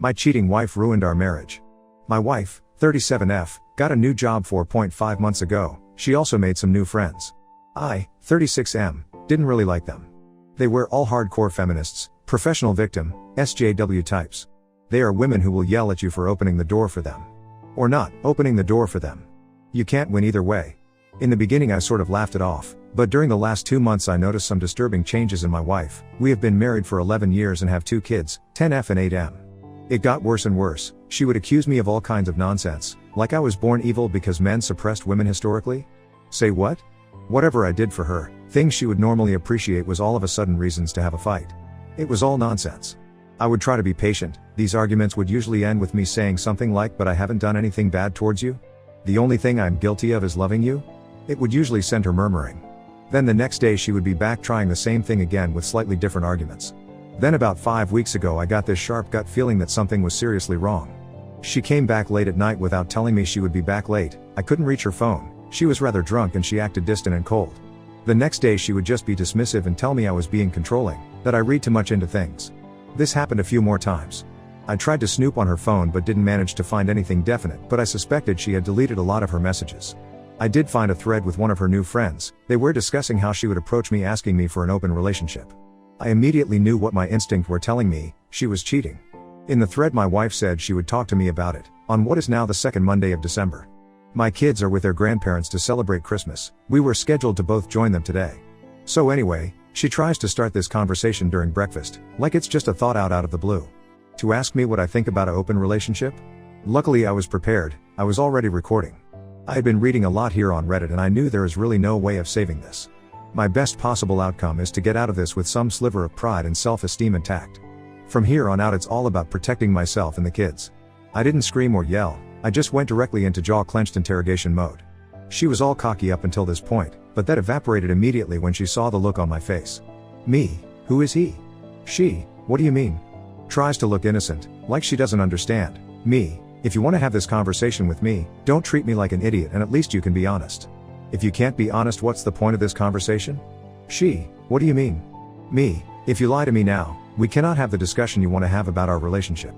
My cheating wife ruined our marriage. My wife, 37F, got a new job 4.5 months ago. She also made some new friends. I, 36M, didn't really like them. They were all hardcore feminists, professional victim, SJW types. They are women who will yell at you for opening the door for them. Or not opening the door for them. You can't win either way. In the beginning I sort of laughed it off, but during the last 2 months I noticed some disturbing changes in my wife. We have been married for 11 years and have 2 kids, 10F and 8M. It got worse and worse. She would accuse me of all kinds of nonsense, like I was born evil because men suppressed women historically. Say what? Whatever I did for her, things she would normally appreciate was all of a sudden reasons to have a fight. It was all nonsense. I would try to be patient. These arguments would usually end with me saying something like, "But I haven't done anything bad towards you. The only thing I'm guilty of is loving you." It would usually send her murmuring. Then the next day she would be back trying the same thing again with slightly different arguments. Then about 5 weeks ago I got this sharp gut feeling that something was seriously wrong. She came back late at night without telling me she would be back late. I couldn't reach her phone. She was rather drunk and she acted distant and cold. The next day she would just be dismissive and tell me I was being controlling, that I read too much into things. This happened a few more times. I tried to snoop on her phone but didn't manage to find anything definite, but I suspected she had deleted a lot of her messages. I did find a thread with one of her new friends. They were discussing how she would approach me asking me for an open relationship. I immediately knew what my instincts were telling me: she was cheating. In the thread my wife said she would talk to me about it, on what is now the second Monday of December. My kids are with their grandparents to celebrate Christmas. We were scheduled to both join them today. So anyway, she tries to start this conversation during breakfast, like it's just a thought out of the blue. To ask me what I think about an open relationship? Luckily I was prepared. I was already recording. I had been reading a lot here on Reddit and I knew there is really no way of saving this. My best possible outcome is to get out of this with some sliver of pride and self-esteem intact. From here on out it's all about protecting myself and the kids. I didn't scream or yell, I just went directly into jaw-clenched interrogation mode. She was all cocky up until this point, but that evaporated immediately when she saw the look on my face. Me? Who is he? She? What do you mean? Tries to look innocent, like she doesn't understand. Me? If you want to have this conversation with me, don't treat me like an idiot and at least you can be honest. If you can't be honest, what's the point of this conversation? She? What do you mean? Me? If you lie to me now, we cannot have the discussion you want to have about our relationship.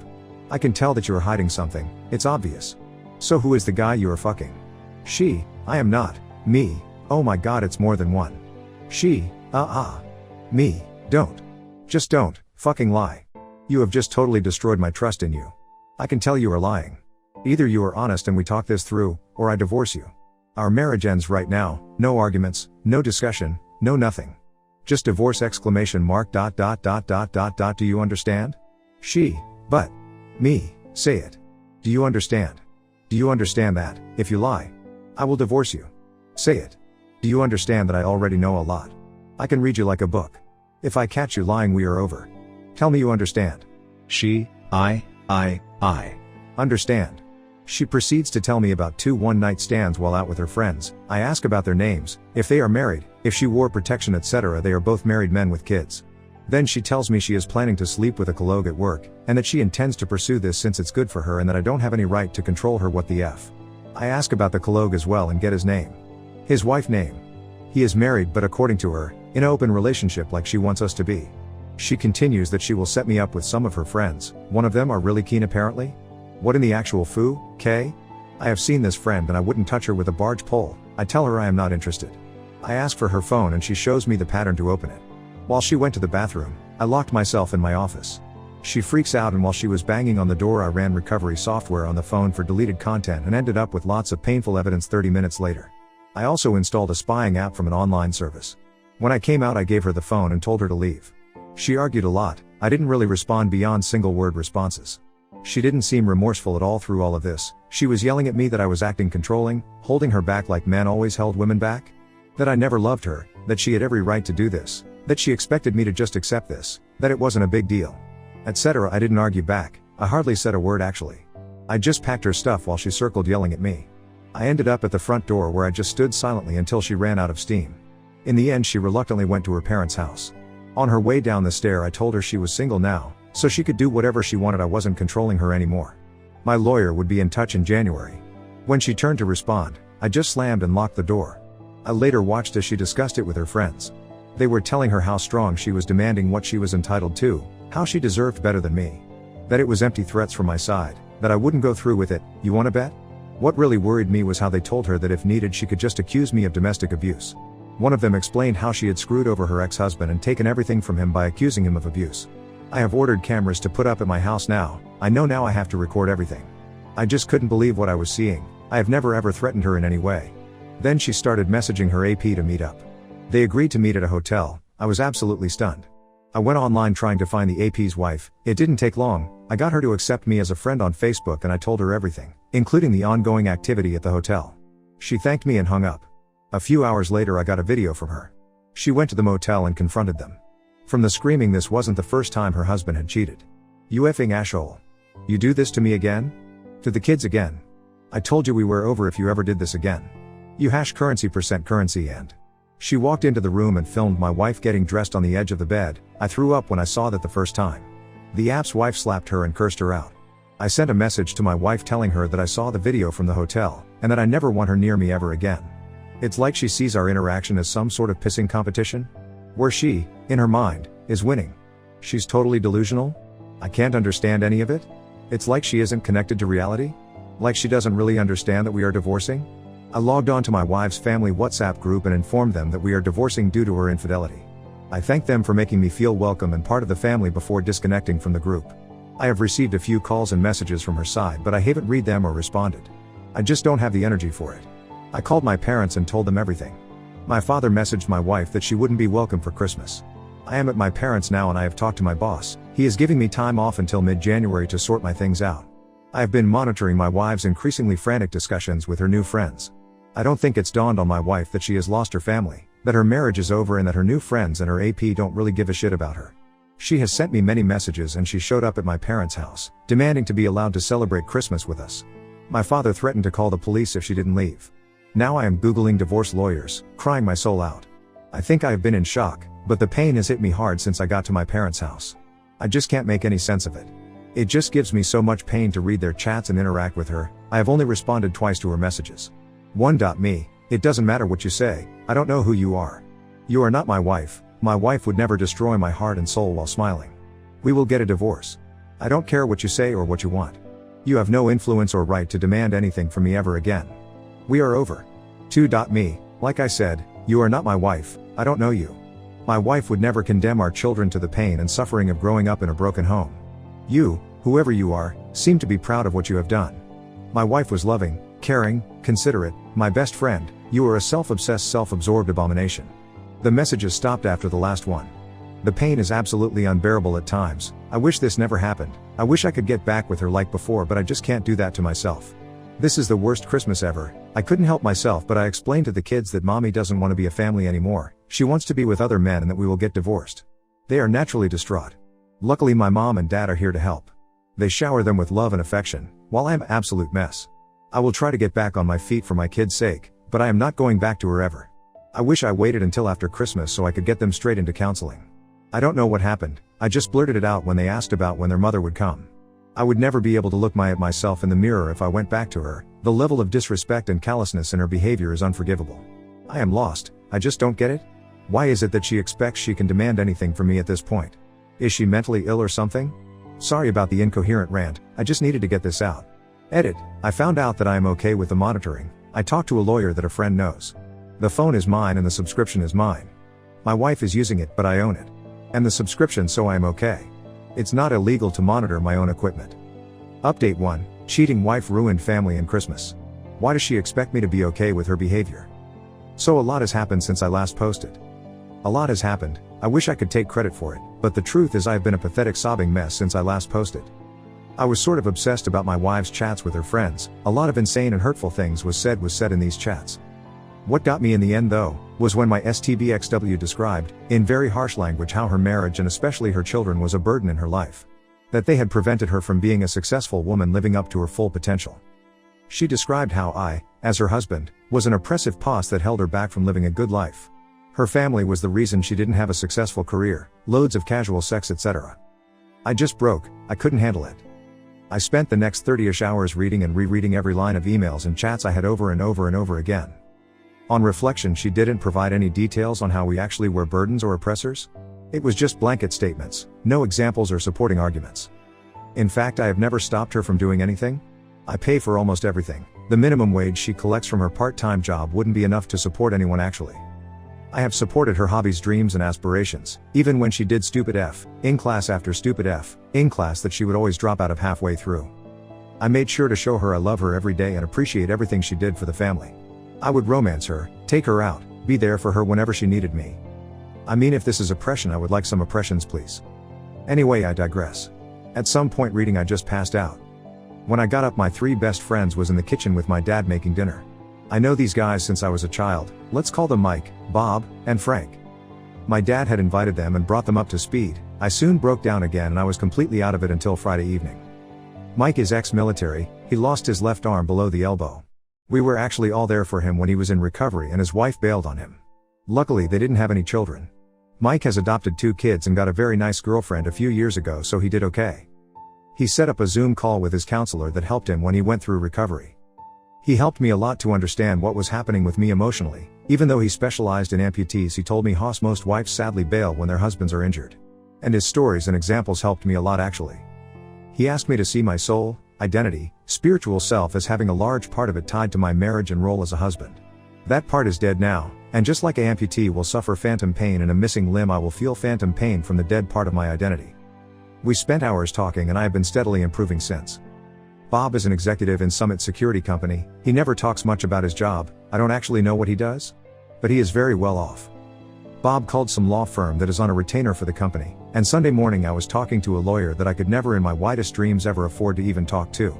I can tell that you are hiding something, it's obvious. So who is the guy you are fucking? She? I am not. Me? Oh my god, it's more than one. She? Me? Don't. Just don't fucking lie. You have just totally destroyed my trust in you. I can tell you are lying. Either you are honest and we talk this through, or I divorce you. Our marriage ends right now, no arguments, no discussion, no nothing. Just divorce ! Do you understand? She? But. Me, say it. Do you understand? Do you understand that, if you lie, I will divorce you? Say it. Do you understand that I already know a lot? I can read you like a book. If I catch you lying, we are over. Tell me you understand. She, I understand. She proceeds to tell me about 2 one-night stands while out with her friends. I ask about their names, if they are married, if she wore protection, etc. They are both married men with kids. Then she tells me she is planning to sleep with a colleague at work, and that she intends to pursue this since it's good for her and that I don't have any right to control her. What the F? I ask about the colleague as well and get his name. His wife name. He is married but according to her, in an open relationship like she wants us to be. She continues that she will set me up with some of her friends, one of them are really keen apparently. What in the actual foo, K? I have seen this friend and I wouldn't touch her with a barge pole. I tell her I am not interested. I ask for her phone and she shows me the pattern to open it. While she went to the bathroom, I locked myself in my office. She freaks out and while she was banging on the door I ran recovery software on the phone for deleted content and ended up with lots of painful evidence 30 minutes later. I also installed a spying app from an online service. When I came out I gave her the phone and told her to leave. She argued a lot. I didn't really respond beyond single-word responses. She didn't seem remorseful at all through all of this. She was yelling at me that I was acting controlling, holding her back like men always held women back. That I never loved her, that she had every right to do this, that she expected me to just accept this, that it wasn't a big deal, etc. I didn't argue back. I hardly said a word actually. I just packed her stuff while she circled yelling at me. I ended up at the front door where I just stood silently until she ran out of steam. In the end she reluctantly went to her parents' house. On her way down the stair I told her she was single now, so she could do whatever she wanted. I wasn't controlling her anymore. My lawyer would be in touch in January. When she turned to respond, I just slammed and locked the door. I later watched as she discussed it with her friends. They were telling her how strong she was, demanding what she was entitled to, how she deserved better than me. That it was empty threats from my side, that I wouldn't go through with it. You wanna bet? What really worried me was how they told her that if needed she could just accuse me of domestic abuse. One of them explained how she had screwed over her ex-husband and taken everything from him by accusing him of abuse. I have ordered cameras to put up at my house now. I know now I have to record everything. I just couldn't believe what I was seeing. I have never ever threatened her in any way. Then she started messaging her AP to meet up. They agreed to meet at a hotel. I was absolutely stunned. I went online trying to find the AP's wife. It didn't take long. I got her to accept me as a friend on Facebook and I told her everything, including the ongoing activity at the hotel. She thanked me and hung up. A few hours later I got a video from her. She went to the motel and confronted them. From the screaming, this wasn't the first time her husband had cheated. You effing asshole. You do this to me again? To the kids again? I told you we were over if you ever did this again. You #currency% and. She walked into the room and filmed my wife getting dressed on the edge of the bed. I threw up when I saw that the first time. The app's wife slapped her and cursed her out. I sent a message to my wife telling her that I saw the video from the hotel, and that I never want her near me ever again. It's like she sees our interaction as some sort of pissing competition, where she, in her mind, is winning. She's totally delusional? I can't understand any of it? It's like she isn't connected to reality? Like she doesn't really understand that we are divorcing? I logged on to my wife's family WhatsApp group and informed them that we are divorcing due to her infidelity. I thanked them for making me feel welcome and part of the family before disconnecting from the group. I have received a few calls and messages from her side, but I haven't read them or responded. I just don't have the energy for it. I called my parents and told them everything. My father messaged my wife that she wouldn't be welcome for Christmas. I am at my parents' now and I have talked to my boss. He is giving me time off until mid-January to sort my things out. I have been monitoring my wife's increasingly frantic discussions with her new friends. I don't think it's dawned on my wife that she has lost her family, that her marriage is over and that her new friends and her AP don't really give a shit about her. She has sent me many messages and she showed up at my parents' house, demanding to be allowed to celebrate Christmas with us. My father threatened to call the police if she didn't leave. Now I am Googling divorce lawyers, crying my soul out. I think I have been in shock, but the pain has hit me hard since I got to my parents' house. I just can't make any sense of it. It just gives me so much pain to read their chats and interact with her. I have only responded twice to her messages. 1.me, it doesn't matter what you say, I don't know who you are. You are not my wife. My wife would never destroy my heart and soul while smiling. We will get a divorce. I don't care what you say or what you want. You have no influence or right to demand anything from me ever again. We are over. 2.me, like I said, you are not my wife, I don't know you. My wife would never condemn our children to the pain and suffering of growing up in a broken home. You, whoever you are, seem to be proud of what you have done. My wife was loving, caring, considerate, my best friend. You are a self-obsessed, self-absorbed abomination. The messages stopped after the last one. The pain is absolutely unbearable at times. I wish this never happened. I wish I could get back with her like before, but I just can't do that to myself. This is the worst Christmas ever. I couldn't help myself, but I explained to the kids that mommy doesn't want to be a family anymore. She wants to be with other men and that we will get divorced. They are naturally distraught. Luckily my mom and dad are here to help. They shower them with love and affection, while I am an absolute mess. I will try to get back on my feet for my kids' sake, but I am not going back to her ever. I wish I waited until after Christmas so I could get them straight into counseling. I don't know what happened, I just blurted it out when they asked about when their mother would come. I would never be able to look at myself in the mirror if I went back to her. The level of disrespect and callousness in her behavior is unforgivable. I am lost, I just don't get it. Why is it that she expects she can demand anything from me at this point? Is she mentally ill or something? Sorry about the incoherent rant, I just needed to get this out. Edit, I found out that I am okay with the monitoring. I talked to a lawyer that a friend knows. The phone is mine and the subscription is mine. My wife is using it, but I own it. And the subscription, so I am okay. It's not illegal to monitor my own equipment. Update 1, cheating wife ruined family and Christmas. Why does she expect me to be okay with her behavior? So a lot has happened since I last posted. A lot has happened, I wish I could take credit for it, but the truth is I have been a pathetic sobbing mess since I last posted. I was sort of obsessed about my wife's chats with her friends. A lot of insane and hurtful things was said in these chats. What got me in the end though, was when my STBXW described, in very harsh language, how her marriage and especially her children was a burden in her life. That they had prevented her from being a successful woman living up to her full potential. She described how I, as her husband, was an oppressive past that held her back from living a good life. Her family was the reason she didn't have a successful career, loads of casual sex, etc. I just broke, I couldn't handle it. I spent the next 30-ish hours reading and rereading every line of emails and chats I had over and over and over again. On reflection, she didn't provide any details on how we actually were burdens or oppressors. It was just blanket statements, no examples or supporting arguments. In fact, I have never stopped her from doing anything. I pay for almost everything. The minimum wage she collects from her part-time job wouldn't be enough to support anyone actually. I have supported her hobbies, dreams and aspirations, even when she did stupid F, in class after stupid F, in class that she would always drop out of halfway through. I made sure to show her I love her every day and appreciate everything she did for the family. I would romance her, take her out, be there for her whenever she needed me. I mean, if this is oppression, I would like some oppressions please. Anyway, I digress. At some point reading I just passed out. When I got up, my 3 best friends was in the kitchen with my dad making dinner. I know these guys since I was a child, let's call them Mike, Bob, and Frank. My dad had invited them and brought them up to speed. I soon broke down again and I was completely out of it until Friday evening. Mike is ex-military, he lost his left arm below the elbow. We were actually all there for him when he was in recovery and his wife bailed on him. Luckily they didn't have any children. Mike has adopted 2 kids and got a very nice girlfriend a few years ago, so he did okay. He set up a Zoom call with his counselor that helped him when he went through recovery. He helped me a lot to understand what was happening with me emotionally. Even though he specialized in amputees, he told me how most wives sadly bail when their husbands are injured. And his stories and examples helped me a lot actually. He asked me to see my soul, identity, spiritual self as having a large part of it tied to my marriage and role as a husband. That part is dead now, and just like an amputee will suffer phantom pain in a missing limb, I will feel phantom pain from the dead part of my identity. We spent hours talking and I have been steadily improving since. Bob is an executive in Summit Security Company. He never talks much about his job, I don't actually know what he does. But he is very well off. Bob called some law firm that is on a retainer for the company, and Sunday morning I was talking to a lawyer that I could never in my wildest dreams ever afford to even talk to.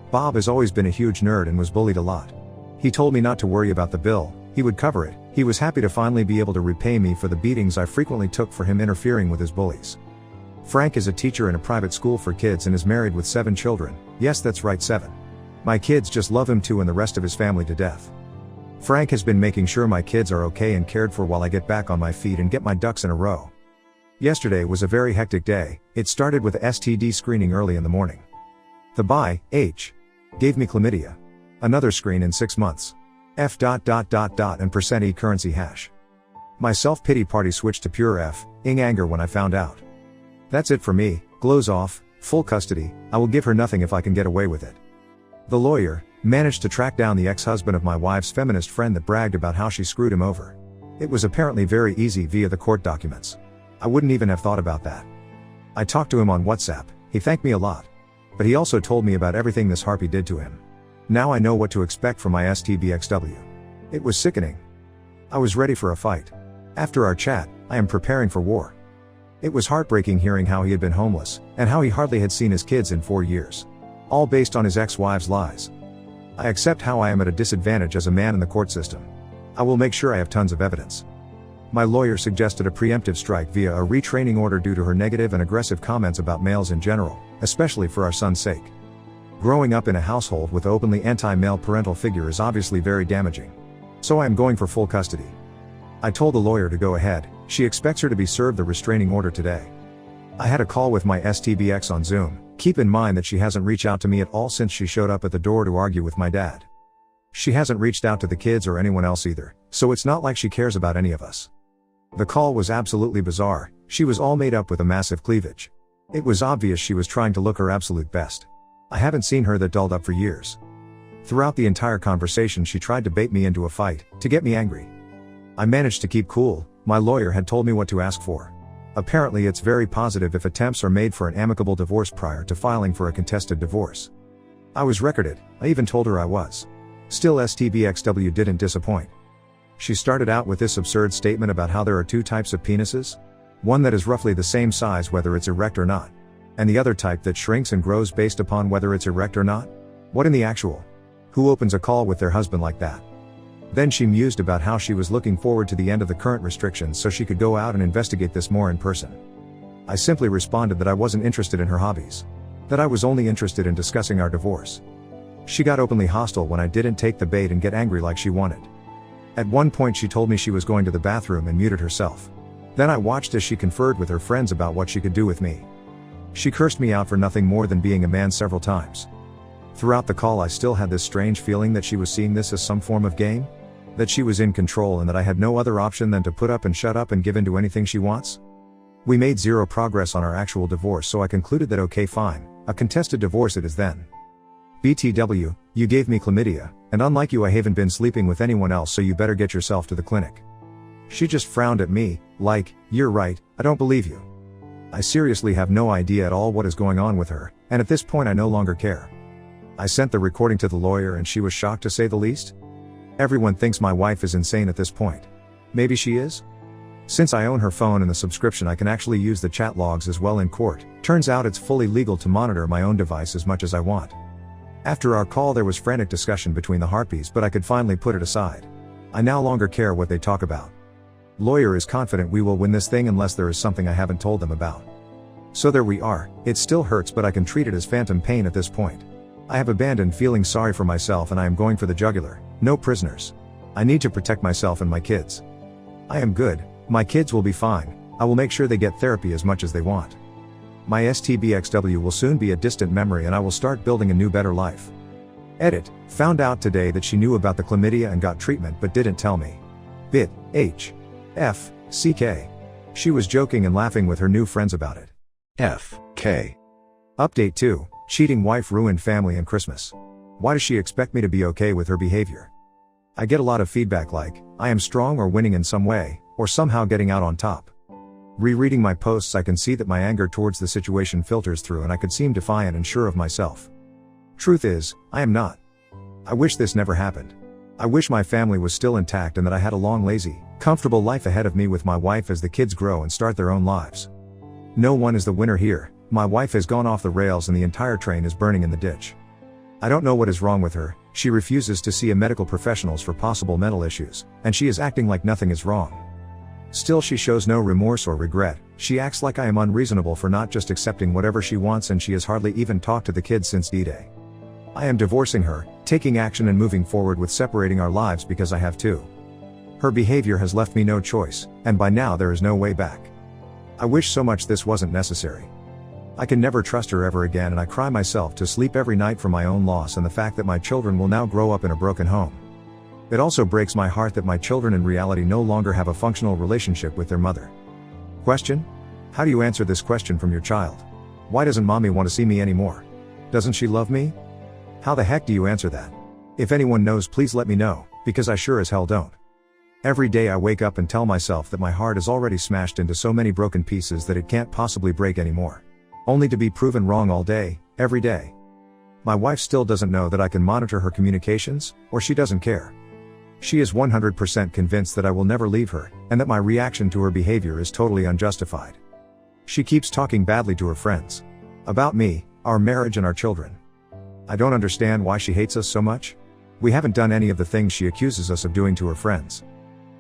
Bob has always been a huge nerd and was bullied a lot. He told me not to worry about the bill, he would cover it. He was happy to finally be able to repay me for the beatings I frequently took for him interfering with his bullies. Frank is a teacher in a private school for kids and is married with 7 children. Yes, that's right, 7. My kids just love him too and the rest of his family to death. Frank has been making sure my kids are okay and cared for while I get back on my feet and get my ducks in a row. Yesterday was a very hectic day. It started with a STD screening early in the morning. The BI-H gave me chlamydia. Another screen in 6 months. F ... and %e currency hash. My self-pity party switched to pure F-ing anger when I found out. That's it for me, glows off, full custody, I will give her nothing if I can get away with it. The lawyer managed to track down the ex-husband of my wife's feminist friend that bragged about how she screwed him over. It was apparently very easy via the court documents. I wouldn't even have thought about that. I talked to him on WhatsApp, he thanked me a lot. But he also told me about everything this harpy did to him. Now I know what to expect from my STBXW. It was sickening. I was ready for a fight. After our chat, I am preparing for war. It was heartbreaking hearing how he had been homeless, and how he hardly had seen his kids in 4 years. All based on his ex-wife's lies. I accept how I am at a disadvantage as a man in the court system. I will make sure I have tons of evidence. My lawyer suggested a preemptive strike via a retraining order due to her negative and aggressive comments about males in general, especially for our son's sake. Growing up in a household with openly anti-male parental figure is obviously very damaging. So I am going for full custody. I told the lawyer to go ahead, she expects her to be served the restraining order today. I had a call with my STBX on Zoom. Keep in mind that she hasn't reached out to me at all since she showed up at the door to argue with my dad. She hasn't reached out to the kids or anyone else either, so it's not like she cares about any of us. The call was absolutely bizarre, she was all made up with a massive cleavage. It was obvious she was trying to look her absolute best. I haven't seen her that dolled up for years. Throughout the entire conversation she tried to bait me into a fight, to get me angry. I managed to keep cool. My lawyer had told me what to ask for. Apparently it's very positive if attempts are made for an amicable divorce prior to filing for a contested divorce. I was recorded, I even told her I was. Still STBXW didn't disappoint. She started out with this absurd statement about how there are 2 types of penises. One that is roughly the same size whether it's erect or not. And the other type that shrinks and grows based upon whether it's erect or not. What in the actual? Who opens a call with their husband like that? Then she mused about how she was looking forward to the end of the current restrictions so she could go out and investigate this more in person. I simply responded that I wasn't interested in her hobbies. That I was only interested in discussing our divorce. She got openly hostile when I didn't take the bait and get angry like she wanted. At one point she told me she was going to the bathroom and muted herself. Then I watched as she conferred with her friends about what she could do with me. She cursed me out for nothing more than being a man several times. Throughout the call I still had this strange feeling that she was seeing this as some form of game? That she was in control and that I had no other option than to put up and shut up and give in to anything she wants? We made zero progress on our actual divorce, so I concluded that okay fine, A contested divorce it is then. BTW, you gave me chlamydia, and unlike you I haven't been sleeping with anyone else, so you better get yourself to the clinic. She just frowned at me, like, you're right, I don't believe you. I seriously have no idea at all what is going on with her, and at this point I no longer care. I sent the recording to the lawyer and she was shocked to say the least. Everyone thinks my wife is insane at this point. Maybe she is? Since I own her phone and the subscription I can actually use the chat logs as well in court. Turns out it's fully legal to monitor my own device as much as I want. After our call there was frantic discussion between the harpies, but I could finally put it aside. I no longer care what they talk about. Lawyer is confident we will win this thing unless there is something I haven't told them about. So there we are. It still hurts, but I can treat it as phantom pain at this point. I have abandoned feeling sorry for myself and I am going for the jugular. No prisoners. I need to protect myself and my kids. I am good. My kids will be fine. I will make sure they get therapy as much as they want. My STBXW will soon be a distant memory and I will start building a new better life. Edit. Found out today that she knew about the chlamydia and got treatment but didn't tell me. Bit. H. F. CK. She was joking and laughing with her new friends about it. F. K. Update 2. Cheating wife ruined family and Christmas. Why does she expect me to be okay with her behavior? I get a lot of feedback like, I am strong or winning in some way, or somehow getting out on top. Rereading my posts I can see that my anger towards the situation filters through and I could seem defiant and sure of myself. Truth is, I am not. I wish this never happened. I wish my family was still intact and that I had a long lazy, comfortable life ahead of me with my wife as the kids grow and start their own lives. No one is the winner here. My wife has gone off the rails and the entire train is burning in the ditch. I don't know what is wrong with her. She refuses to see a medical professionals for possible mental issues, and she is acting like nothing is wrong. Still she shows no remorse or regret. She acts like I am unreasonable for not just accepting whatever she wants, and she has hardly even talked to the kids since D-Day. I am divorcing her, taking action and moving forward with separating our lives because I have to. Her behavior has left me no choice, and by now there is no way back. I wish so much this wasn't necessary. I can never trust her ever again and I cry myself to sleep every night for my own loss and the fact that my children will now grow up in a broken home. It also breaks my heart that my children in reality no longer have a functional relationship with their mother. Question? How do you answer this question from your child? Why doesn't mommy want to see me anymore? Doesn't she love me? How the heck do you answer that? If anyone knows, please let me know, because I sure as hell don't. Every day I wake up and tell myself that my heart is already smashed into so many broken pieces that it can't possibly break anymore. Only to be proven wrong all day, every day. My wife still doesn't know that I can monitor her communications, or she doesn't care. She is 100% convinced that I will never leave her, and that my reaction to her behavior is totally unjustified. She keeps talking badly to her friends. About me, our marriage and our children. I don't understand why she hates us so much. We haven't done any of the things she accuses us of doing to her friends.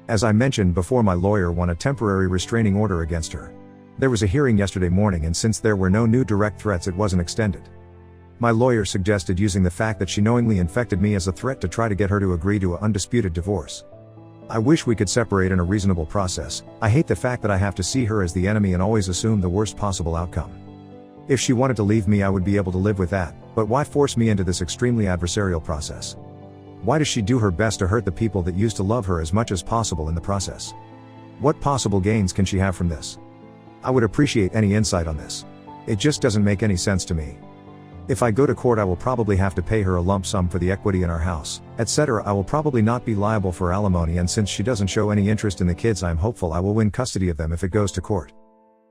As I mentioned before, my lawyer won a temporary restraining order against her. There was a hearing yesterday morning, and since there were no new direct threats it wasn't extended. My lawyer suggested using the fact that she knowingly infected me as a threat to try to get her to agree to an undisputed divorce. I wish we could separate in a reasonable process. I hate the fact that I have to see her as the enemy and always assume the worst possible outcome. If she wanted to leave me I would be able to live with that, but why force me into this extremely adversarial process? Why does she do her best to hurt the people that used to love her as much as possible in the process? What possible gains can she have from this? I would appreciate any insight on this. It just doesn't make any sense to me. If I go to court I will probably have to pay her a lump sum for the equity in our house, etc. I will probably not be liable for alimony, and since she doesn't show any interest in the kids I am hopeful I will win custody of them if it goes to court.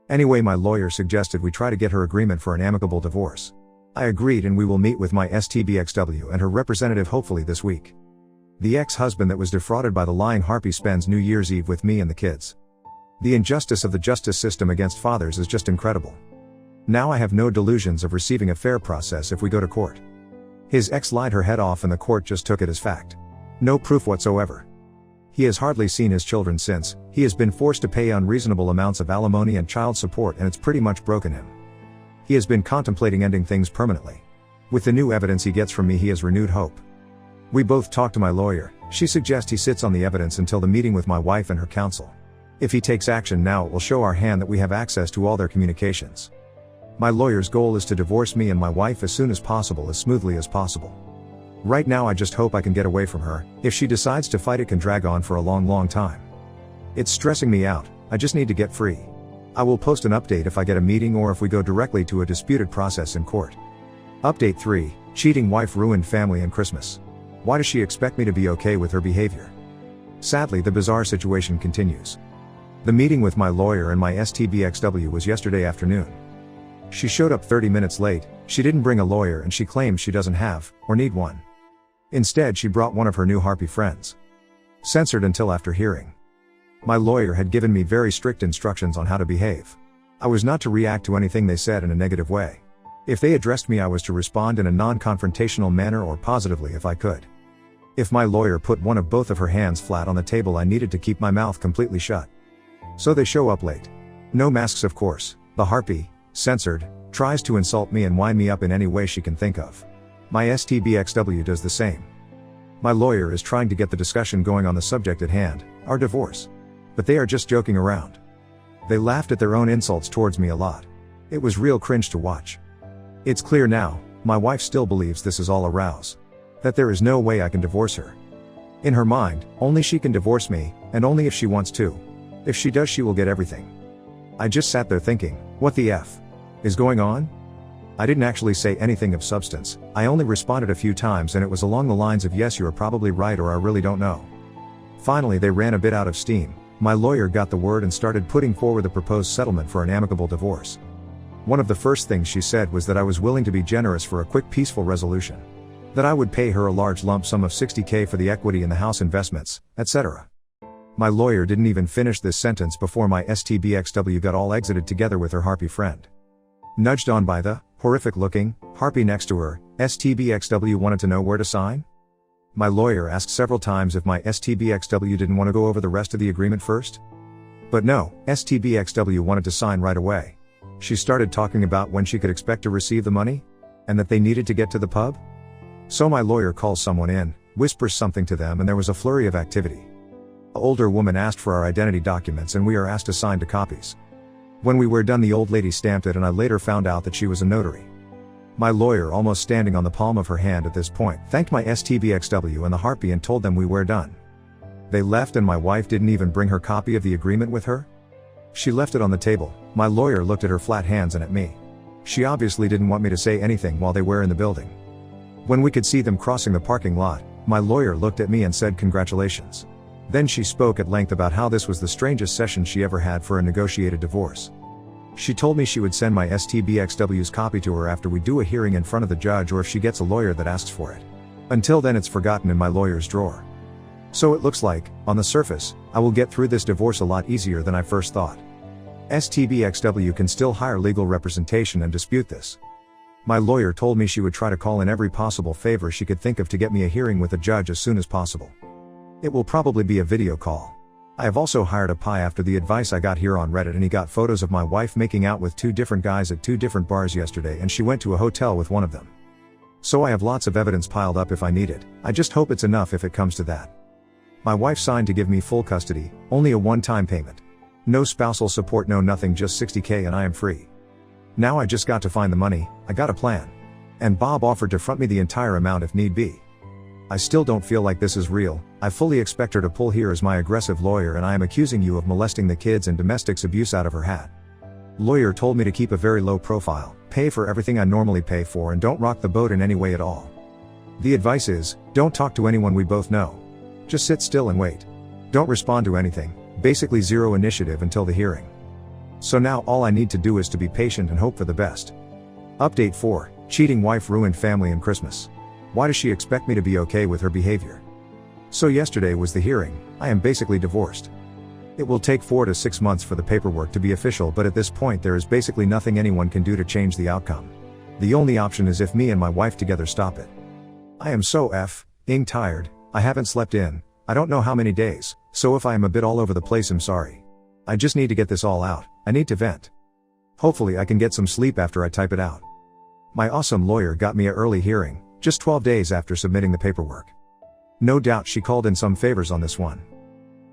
Anyway, my lawyer suggested we try to get her agreement for an amicable divorce. I agreed, and we will meet with my STBXW and her representative hopefully this week. The ex-husband that was defrauded by the lying harpy spends New Year's Eve with me and the kids. The injustice of the justice system against fathers is just incredible. Now I have no delusions of receiving a fair process if we go to court. His ex lied her head off and the court just took it as fact. No proof whatsoever. He has hardly seen his children since. He has been forced to pay unreasonable amounts of alimony and child support, and it's pretty much broken him. He has been contemplating ending things permanently. With the new evidence he gets from me he has renewed hope. We both talk to my lawyer. She suggests he sits on the evidence until the meeting with my wife and her counsel. If he takes action now it will show our hand that we have access to all their communications. My lawyer's goal is to divorce me and my wife as soon as possible, as smoothly as possible. Right now I just hope I can get away from her. If she decides to fight it can drag on for a long time. It's stressing me out. I just need to get free. I will post an update if I get a meeting or if we go directly to a disputed process in court. Update 3, cheating wife ruined family and Christmas. Why does she expect me to be okay with her behavior? Sadly, the bizarre situation continues. The meeting with my lawyer and my STBXW was yesterday afternoon. She showed up 30 minutes late, she didn't bring a lawyer and she claims she doesn't have, or need one. Instead, she brought one of her new Harpy friends. Censored until after hearing. My lawyer had given me very strict instructions on how to behave. I was not to react to anything they said in a negative way. If they addressed me, I was to respond in a non-confrontational manner or positively if I could. If my lawyer put one of both of her hands flat on the table, I needed to keep my mouth completely shut. So they show up late. No masks, of course. The Harpy, censored, tries to insult me and wind me up in any way she can think of. My STBXW does the same. My lawyer is trying to get the discussion going on the subject at hand, our divorce. But they are just joking around. They laughed at their own insults towards me a lot. It was real cringe to watch. It's clear now, my wife still believes this is all a ruse. That there is no way I can divorce her. In her mind, only she can divorce me, and only if she wants to. If she does, she will get everything. I just sat there thinking, what the F is going on? I didn't actually say anything of substance, I only responded a few times and it was along the lines of yes, you are probably right, or I really don't know. Finally, they ran a bit out of steam. My lawyer got the word and started putting forward the proposed settlement for an amicable divorce. One of the first things she said was that I was willing to be generous for a quick peaceful resolution. That I would pay her a large lump sum of $60,000 for the equity in the house investments, etc. My lawyer didn't even finish this sentence before my STBXW got all exited together with her Harpy friend. Nudged on by the horrific-looking Harpy next to her, STBXW wanted to know where to sign? My lawyer asked several times if my STBXW didn't want to go over the rest of the agreement first. But no, STBXW wanted to sign right away. She started talking about when she could expect to receive the money, and that they needed to get to the pub. So my lawyer calls someone in, whispers something to them, and there was a flurry of activity. An older woman asked for our identity documents and we are asked to sign to copies. When we were done, the old lady stamped it and I later found out that she was a notary. My lawyer, almost standing on the palm of her hand at this point, thanked my STBXW and the Harpy and told them we were done. They left and my wife didn't even bring her copy of the agreement with her. She left it on the table. My lawyer looked at her flat hands and at me. She obviously didn't want me to say anything while they were in the building. When we could see them crossing the parking lot, my lawyer looked at me and said congratulations. Then she spoke at length about how this was the strangest session she ever had for a negotiated divorce. She told me she would send my STBXW's copy to her after we do a hearing in front of the judge, or if she gets a lawyer that asks for it. Until then, it's forgotten in my lawyer's drawer. So it looks like, on the surface, I will get through this divorce a lot easier than I first thought. STBXW can still hire legal representation and dispute this. My lawyer told me she would try to call in every possible favor she could think of to get me a hearing with a judge as soon as possible. It will probably be a video call. I have also hired a PI after the advice I got here on Reddit, and he got photos of my wife making out with 2 different guys at 2 different bars yesterday, and she went to a hotel with one of them. So I have lots of evidence piled up if I need it. I just hope it's enough if it comes to that. My wife signed to give me full custody, only a one-time payment. No spousal support, no nothing, just $60,000 and I am free. Now I just got to find the money, I got a plan. And Bob offered to front me the entire amount if need be. I still don't feel like this is real. I fully expect her to pull here as my aggressive lawyer, and I am accusing you of molesting the kids and domestic abuse out of her hat. Lawyer told me to keep a very low profile, pay for everything I normally pay for, and don't rock the boat in any way at all. The advice is, don't talk to anyone we both know. Just sit still and wait. Don't respond to anything, basically zero initiative until the hearing. So now all I need to do is to be patient and hope for the best. Update 4, cheating wife ruined family and Christmas. Why does she expect me to be okay with her behavior? So yesterday was the hearing. I am basically divorced. It will take 4 to 6 months for the paperwork to be official, but at this point there is basically nothing anyone can do to change the outcome. The only option is if me and my wife together stop it. I am so f***ing tired. I haven't slept in, I don't know how many days, so if I am a bit all over the place, I'm sorry. I just need to get this all out. I need to vent. Hopefully I can get some sleep after I type it out. My awesome lawyer got me an early hearing, just 12 days after submitting the paperwork. No doubt she called in some favors on this one.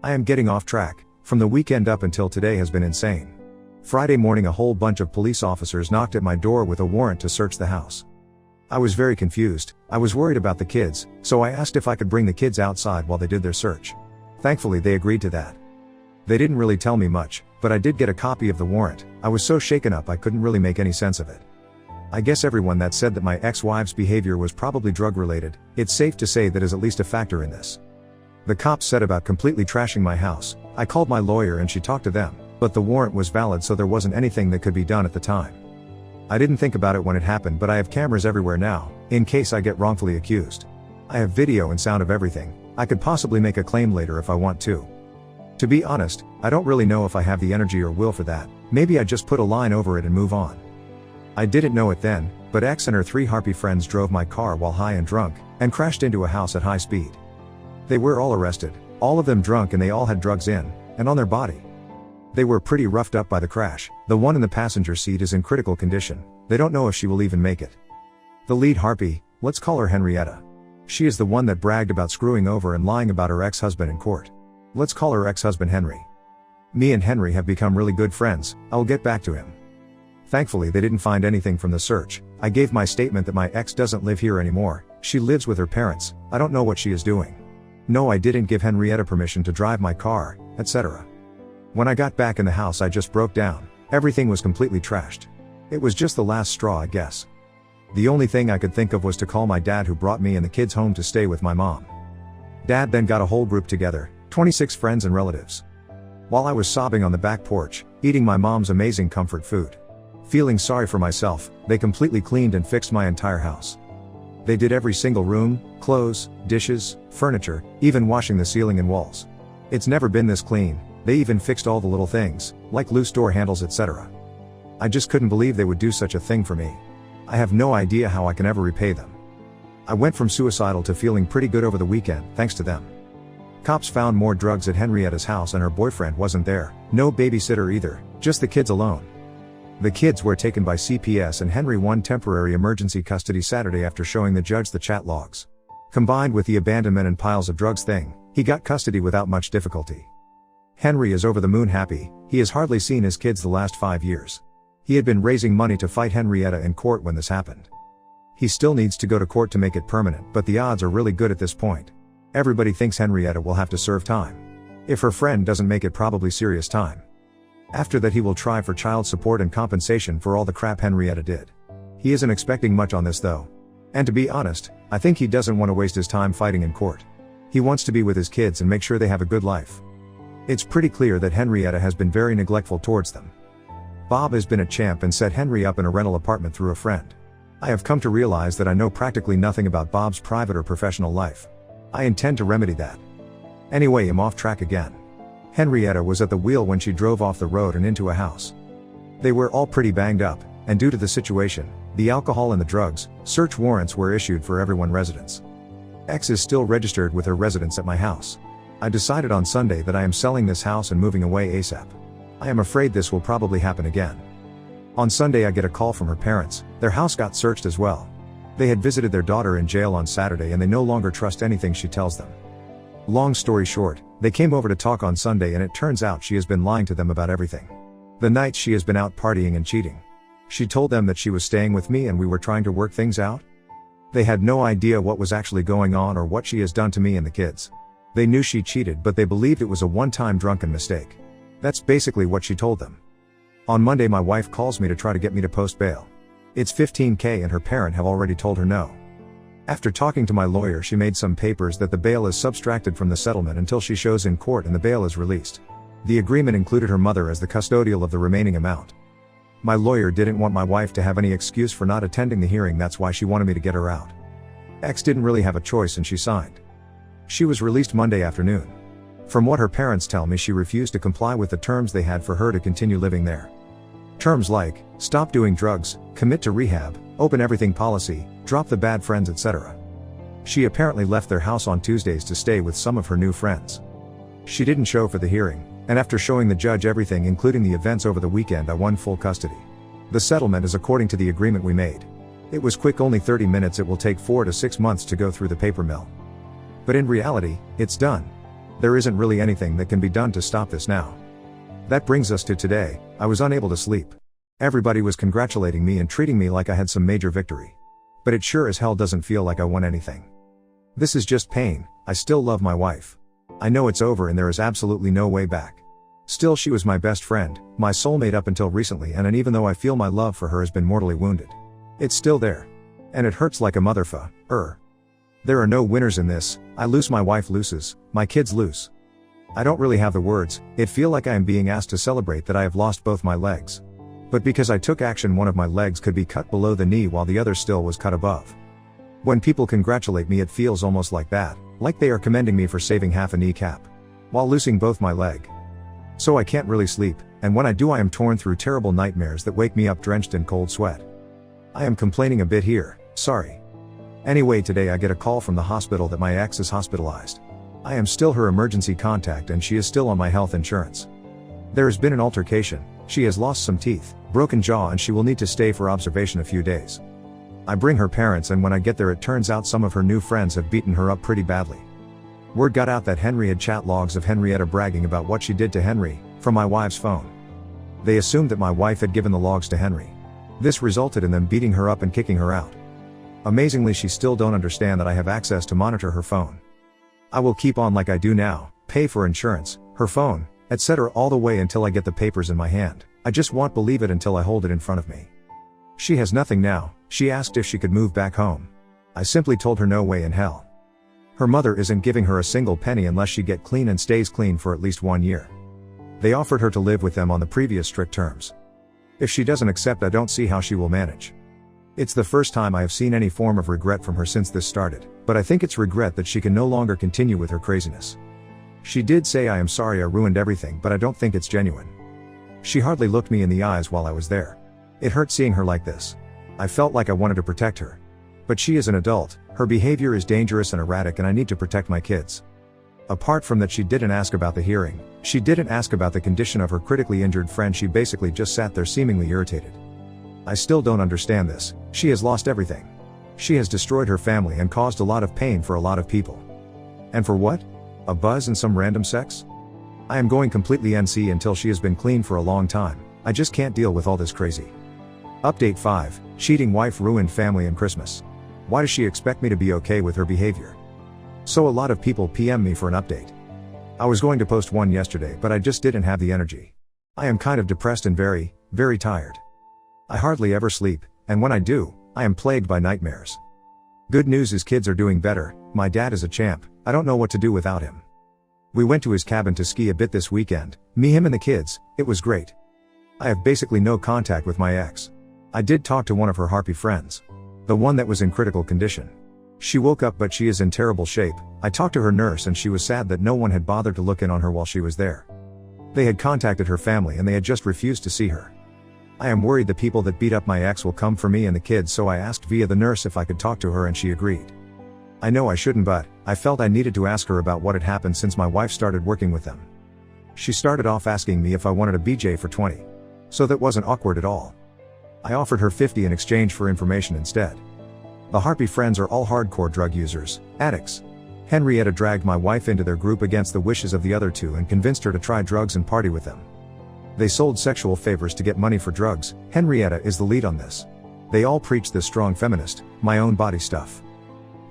I am getting off track. From the weekend up until today has been insane. Friday morning a whole bunch of police officers knocked at my door with a warrant to search the house. I was very confused. I was worried about the kids, so I asked if I could bring the kids outside while they did their search. Thankfully they agreed to that. They didn't really tell me much, but I did get a copy of the warrant. I was so shaken up I couldn't really make any sense of it. I guess everyone that said that my ex-wife's behavior was probably drug-related, it's safe to say that is at least a factor in this. The cops said about completely trashing my house. I called my lawyer and she talked to them, but the warrant was valid, so there wasn't anything that could be done at the time. I didn't think about it when it happened, but I have cameras everywhere now, in case I get wrongfully accused. I have video and sound of everything. I could possibly make a claim later if I want to. To be honest, I don't really know if I have the energy or will for that. Maybe I just put a line over it and move on. I didn't know it then, but X and her 3 harpy friends drove my car while high and drunk, and crashed into a house at high speed. They were all arrested, all of them drunk, and they all had drugs in, and on their body. They were pretty roughed up by the crash. The one in the passenger seat is in critical condition. They don't know if she will even make it. The lead harpy, let's call her Henrietta. She is the one that bragged about screwing over and lying about her ex-husband in court. Let's call her ex-husband Henry. Me and Henry have become really good friends. I will get back to him. Thankfully they didn't find anything from the search. I gave my statement that my ex doesn't live here anymore. She lives with her parents. I don't know what she is doing. No, I didn't give Henrietta permission to drive my car, etc. When I got back in the house I just broke down. Everything was completely trashed. It was just the last straw, I guess. The only thing I could think of was to call my dad, who brought me and the kids home to stay with my mom. Dad then got a whole group together, 26 friends and relatives. While I was sobbing on the back porch, eating my mom's amazing comfort food. Feeling sorry for myself, they completely cleaned and fixed my entire house. They did every single room, clothes, dishes, furniture, even washing the ceiling and walls. It's never been this clean. They even fixed all the little things, like loose door handles, etc. I just couldn't believe they would do such a thing for me. I have no idea how I can ever repay them. I went from suicidal to feeling pretty good over the weekend, thanks to them. Cops found more drugs at Henrietta's house and her boyfriend wasn't there. No babysitter either, just the kids alone. The kids were taken by CPS and Henry won temporary emergency custody Saturday after showing the judge the chat logs. Combined with the abandonment and piles of drugs thing, he got custody without much difficulty. Henry is over the moon happy. He has hardly seen his kids the last 5 years. He had been raising money to fight Henrietta in court when this happened. He still needs to go to court to make it permanent, but the odds are really good at this point. Everybody thinks Henrietta will have to serve time. If her friend doesn't make it, probably serious time. After that he will try for child support and compensation for all the crap Henrietta did. He isn't expecting much on this though. And to be honest, I think he doesn't want to waste his time fighting in court. He wants to be with his kids and make sure they have a good life. It's pretty clear that Henrietta has been very neglectful towards them. Bob has been a champ and set Henry up in a rental apartment through a friend. I have come to realize that I know practically nothing about Bob's private or professional life. I intend to remedy that. Anyway, I'm off track again. Henrietta was at the wheel when she drove off the road and into a house. They were all pretty banged up, and due to the situation, the alcohol and the drugs, search warrants were issued for everyone's residence. X is still registered with her residence at my house. I decided on Sunday that I am selling this house and moving away ASAP. I am afraid this will probably happen again. On Sunday I get a call from her parents. Their house got searched as well. They had visited their daughter in jail on Saturday and they no longer trust anything she tells them. Long story short, they came over to talk on Sunday and it turns out she has been lying to them about everything. The nights she has been out partying and cheating. She told them that she was staying with me and we were trying to work things out. They had no idea what was actually going on or what she has done to me and the kids. They knew she cheated, but they believed it was a one-time drunken mistake. That's basically what she told them. On Monday my wife calls me to try to get me to post bail. It's $15,000 and her parent have already told her no. After talking to my lawyer, she made some papers that the bail is subtracted from the settlement until she shows in court and the bail is released. The agreement included her mother as the custodial of the remaining amount. My lawyer didn't want my wife to have any excuse for not attending the hearing, that's why she wanted me to get her out. X didn't really have a choice and she signed. She was released Monday afternoon. From what her parents tell me, she refused to comply with the terms they had for her to continue living there. Terms like, stop doing drugs, commit to rehab, open everything policy, drop the bad friends, etc. She apparently left their house on Tuesdays to stay with some of her new friends. She didn't show for the hearing, and after showing the judge everything including the events over the weekend, I won full custody. The settlement is according to the agreement we made. It was quick, only 30 minutes. It will take 4 to 6 months to go through the paper mill. But in reality, it's done. There isn't really anything that can be done to stop this now. That brings us to today. I was unable to sleep. Everybody was congratulating me and treating me like I had some major victory. But it sure as hell doesn't feel like I won anything. This is just pain. I still love my wife. I know it's over and there is absolutely no way back. Still, she was my best friend, my soulmate up until recently, and even though I feel my love for her has been mortally wounded. It's still there. And it hurts like a motherfucker. There are no winners in this. I lose, my wife loses, my kids lose. I don't really have the words. It feel like I am being asked to celebrate that I have lost both my legs. But because I took action, one of my legs could be cut below the knee while the other still was cut above. When people congratulate me, it feels almost like that, like they are commending me for saving half a kneecap, while losing both my leg. So I can't really sleep, and when I do, I am torn through terrible nightmares that wake me up drenched in cold sweat. I am complaining a bit here, sorry. Anyway, today I get a call from the hospital that my ex is hospitalized. I am still her emergency contact and she is still on my health insurance. There has been an altercation, she has lost some teeth, broken jaw, and she will need to stay for observation a few days. I bring her parents, and when I get there it turns out some of her new friends have beaten her up pretty badly. Word got out that Henry had chat logs of Henrietta bragging about what she did to Henry, from my wife's phone. They assumed that my wife had given the logs to Henry. This resulted in them beating her up and kicking her out. Amazingly, she still don't understand that I have access to monitor her phone. I will keep on like I do now, pay for insurance, her phone, etc. all the way until I get the papers in my hand. I just won't believe it until I hold it in front of me. She has nothing now. She asked if she could move back home. I simply told her no way in hell. Her mother isn't giving her a single penny unless she get clean and stays clean for at least 1 year. They offered her to live with them on the previous strict terms. If she doesn't accept, I don't see how she will manage. It's the first time I have seen any form of regret from her since this started, but I think it's regret that she can no longer continue with her craziness. She did say, "I am sorry I ruined everything," but I don't think it's genuine. She hardly looked me in the eyes while I was there. It hurt seeing her like this. I felt like I wanted to protect her. But she is an adult, her behavior is dangerous and erratic, and I need to protect my kids. Apart from that, she didn't ask about the hearing, she didn't ask about the condition of her critically injured friend, she basically just sat there seemingly irritated. I still don't understand this. She has lost everything. She has destroyed her family and caused a lot of pain for a lot of people. And for what? A buzz and some random sex? I am going completely NC until she has been clean for a long time. I just can't deal with all this crazy. Update 5, cheating wife ruined family and Christmas. Why does she expect me to be okay with her behavior? So a lot of people PM me for an update. I was going to post one yesterday, but I just didn't have the energy. I am kind of depressed and very, very tired. I hardly ever sleep, and when I do, I am plagued by nightmares. Good news is kids are doing better. My dad is a champ. I don't know what to do without him. We went to his cabin to ski a bit this weekend, me, him and the kids. It was great. I have basically no contact with my ex. I did talk to one of her harpy friends. The one that was in critical condition. She woke up, but she is in terrible shape. I talked to her nurse and she was sad that no one had bothered to look in on her while she was there. They had contacted her family and they had just refused to see her. I am worried the people that beat up my ex will come for me and the kids, so I asked via the nurse if I could talk to her and she agreed. I know I shouldn't, but I felt I needed to ask her about what had happened since my wife started working with them. She started off asking me if I wanted a BJ for 20. So that wasn't awkward at all. I offered her 50 in exchange for information instead. The harpy friends are all hardcore drug users, addicts. Henrietta dragged my wife into their group against the wishes of the other two and convinced her to try drugs and party with them. They sold sexual favors to get money for drugs. Henrietta is the lead on this. They all preach this strong feminist, my own body stuff.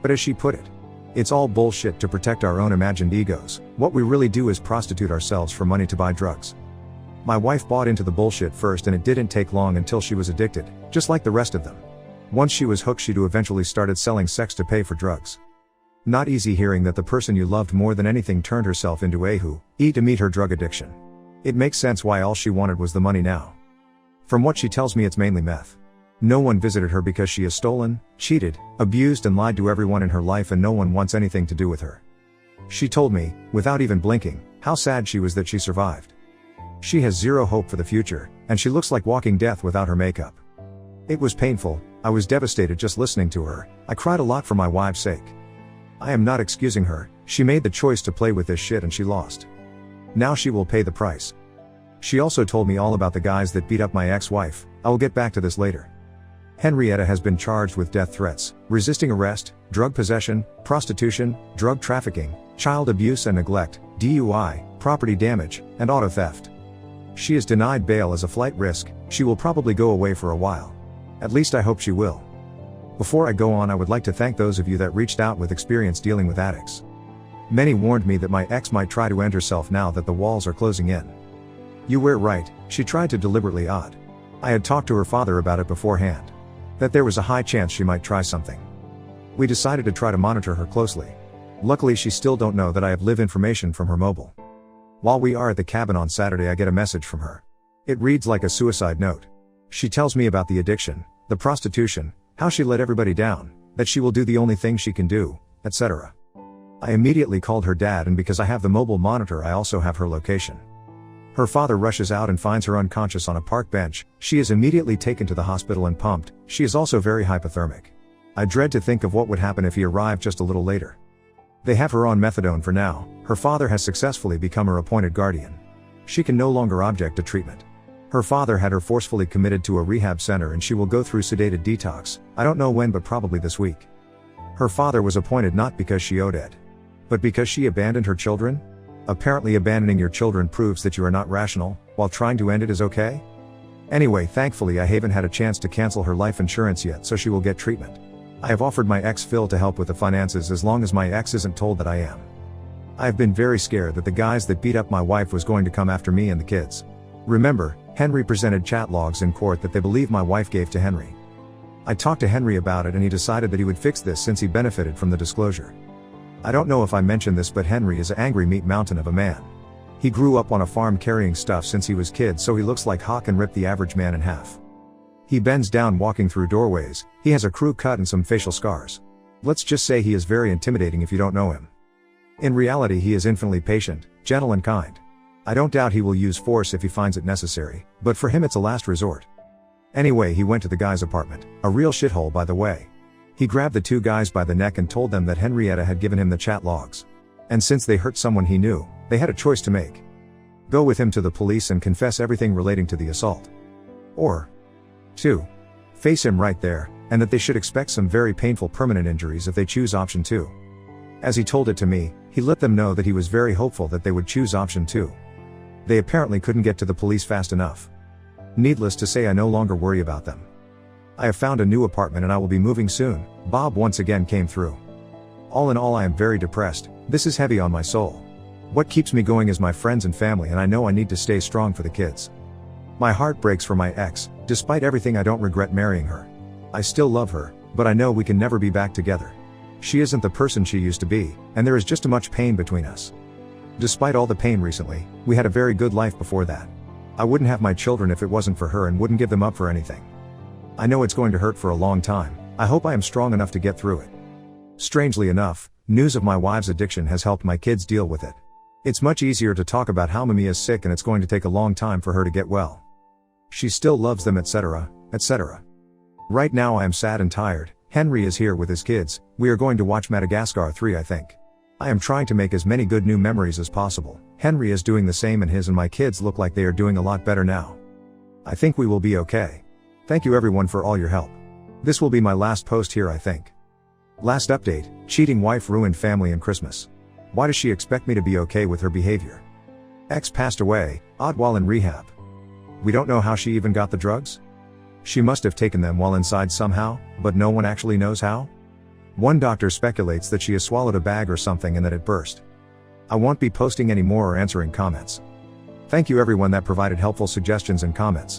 But as she put it, it's all bullshit to protect our own imagined egos. What we really do is prostitute ourselves for money to buy drugs. My wife bought into the bullshit first, and it didn't take long until she was addicted, just like the rest of them. Once she was hooked, she too eventually started selling sex to pay for drugs. Not easy hearing that the person you loved more than anything turned herself into a who to meet her drug addiction. It makes sense why all she wanted was the money now. From what she tells me, it's mainly meth. No one visited her because she has stolen, cheated, abused and lied to everyone in her life, and no one wants anything to do with her. She told me, without even blinking, how sad she was that she survived. She has zero hope for the future, and she looks like walking death without her makeup. It was painful. I was devastated just listening to her. I cried a lot for my wife's sake. I am not excusing her. She made the choice to play with this shit and she lost. Now she will pay the price. She also told me all about the guys that beat up my ex-wife. I will get back to this later. Henrietta has been charged with death threats, resisting arrest, drug possession, prostitution, drug trafficking, child abuse and neglect, DUI, property damage, and auto theft. She is denied bail as a flight risk. She will probably go away for a while. At least I hope she will. Before I go on, I would like to thank those of you that reached out with experience dealing with addicts. Many warned me that my ex might try to end herself now that the walls are closing in. You were right, she tried to deliberately odd. I had talked to her father about it beforehand. That there was a high chance she might try something. We decided to try to monitor her closely. Luckily she still don't know that I have live information from her mobile. While we are at the cabin on Saturday I get a message from her. It reads like a suicide note. She tells me about the addiction, the prostitution, how she let everybody down, that she will do the only thing she can do, etc. I immediately called her dad, and because I have the mobile monitor I also have her location. Her father rushes out and finds her unconscious on a park bench. She is immediately taken to the hospital and pumped. She is also very hypothermic. I dread to think of what would happen if he arrived just a little later. They have her on methadone for now. Her father has successfully become her appointed guardian. She can no longer object to treatment. Her father had her forcefully committed to a rehab center and she will go through sedated detox. I don't know when, but probably this week. Her father was appointed not because she owed it, but because she abandoned her children? Apparently abandoning your children proves that you are not rational, while trying to end it is okay? Anyway, thankfully I haven't had a chance to cancel her life insurance yet, so she will get treatment. I have offered my ex Phil to help with the finances as long as my ex isn't told that I am. I have been very scared that the guys that beat up my wife was going to come after me and the kids. Remember, Henry presented chat logs in court that they believe my wife gave to Henry. I talked to Henry about it and he decided that he would fix this since he benefited from the disclosure. I don't know if I mentioned this, but Henry is an angry meat mountain of a man. He grew up on a farm carrying stuff since he was kid, so he looks like Hawk and ripped the average man in half. He bends down walking through doorways, he has a crew cut and some facial scars. Let's just say he is very intimidating if you don't know him. In reality he is infinitely patient, gentle and kind. I don't doubt he will use force if he finds it necessary, but for him it's a last resort. Anyway, he went to the guy's apartment, a real shithole by the way. He grabbed the two guys by the neck and told them that Henrietta had given him the chat logs. And since they hurt someone he knew, they had a choice to make. Go with him to the police and confess everything relating to the assault. Or 2. Face him right there, and that they should expect some very painful permanent injuries if they choose option 2. As he told it to me, he let them know that he was very hopeful that they would choose option 2. They apparently couldn't get to the police fast enough. Needless to say, I no longer worry about them. I have found a new apartment and I will be moving soon. Bob once again came through. All in all, I am very depressed. This is heavy on my soul. What keeps me going is my friends and family, and I know I need to stay strong for the kids. My heart breaks for my ex. Despite everything, I don't regret marrying her. I still love her, but I know we can never be back together. She isn't the person she used to be, and there is just too much pain between us. Despite all the pain recently, we had a very good life before that. I wouldn't have my children if it wasn't for her and wouldn't give them up for anything. I know it's going to hurt for a long time. I hope I am strong enough to get through it. Strangely enough, news of my wife's addiction has helped my kids deal with it. It's much easier to talk about how Mimi is sick and it's going to take a long time for her to get well. She still loves them, etc., etc. Right now I am sad and tired. Henry is here with his kids. We are going to watch Madagascar 3, I think. I am trying to make as many good new memories as possible. Henry is doing the same, and his and my kids look like they are doing a lot better now. I think we will be okay. Thank you everyone for all your help. This will be my last post here, I think. Last update: cheating wife ruined family and Christmas. Why does she expect me to be okay with her behavior? Ex passed away, odd while in rehab. We don't know how she even got the drugs. She must have taken them while inside somehow, but no one actually knows how. One doctor speculates that she has swallowed a bag or something and that it burst. I won't be posting any more or answering comments. Thank you everyone that provided helpful suggestions and comments.